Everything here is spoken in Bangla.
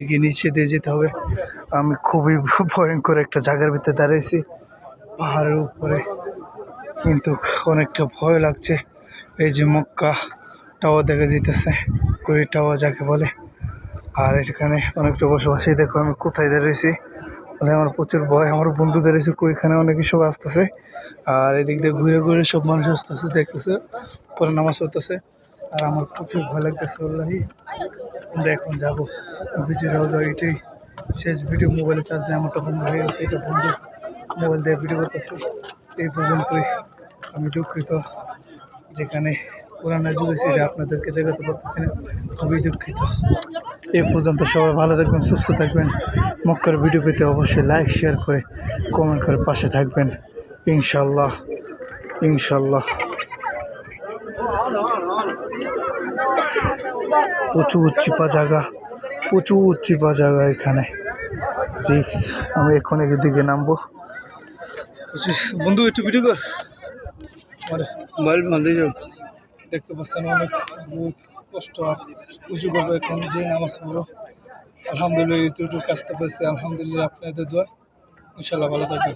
এগিয়ে নিচে দিয়ে যেতে হবে। আমি খুবই ভয়ঙ্কর একটা জায়গার ভিতরে দাঁড়িয়েছি পাহাড়ের উপরে, কিন্তু অনেকটা ভয় লাগছে। এই যে মক্কা টাওয়ার দেখা যেতেছে, কুড়ি টাওয়ার যাকে বলে। আর এখানে অনেকটা বসবাসী, দেখো আমি কোথায় দাঁড়িয়েছি, মানে আমার প্রচুর ভয়। আমার বন্ধু দাঁড়িয়েছে এখানে, অনেকে সব আসতেছে। আর এদিক দিয়ে ঘুরে ঘুরে সব মানুষ আসতেছে, দেখতেছে, পরে নামাজ পড়তেছে। আর আমার প্রচুর ভয় লাগতেছে ওল্লাহি। আমরা এখন যাবো বিচে যাওয়া যায়, এটাই শেষ ভিডিও। মোবাইলে চার্জ নেই, আমারটা বন্ধ হয়ে গেছে, এটা বন্ধু মোবাইল দিয়ে ভিডিও করতেছি। এই পর্যন্তই। আমি দুঃখিত যেখানে পুরানো যুগে সেটা আপনাদেরকে দেখাতে পারতেছি না, খুবই দুঃখিত। এই পর্যন্ত সবাই ভালো থাকবেন, সুস্থ থাকবেন। মক্কার ভিডিও পেতে অবশ্যই লাইক শেয়ার করে কমেন্ট করে পাশে থাকবেন, ইনশাল্লাহ ইনশাল্লাহ। প্রচুর চিপা জায়গা, প্রচুর চিপা জায়গা, এখানে রিক্স। আমি এখন এদিকে নামবো। বন্ধু একটু ভিডিও কর, মোবাইল বন্ধ হয়ে যাবে। দেখতে পাচ্ছেন অনেক বহুত কষ্ট আর উঁচু করবো এখন যে নামাজ পড়বো। আলহামদুলিল্লাহ ইউটিউব আসতে পেরেছি, আলহামদুলিল্লাহ আপনাদের দোয়া, ইনশাল্লাহ ভালো থাকবে।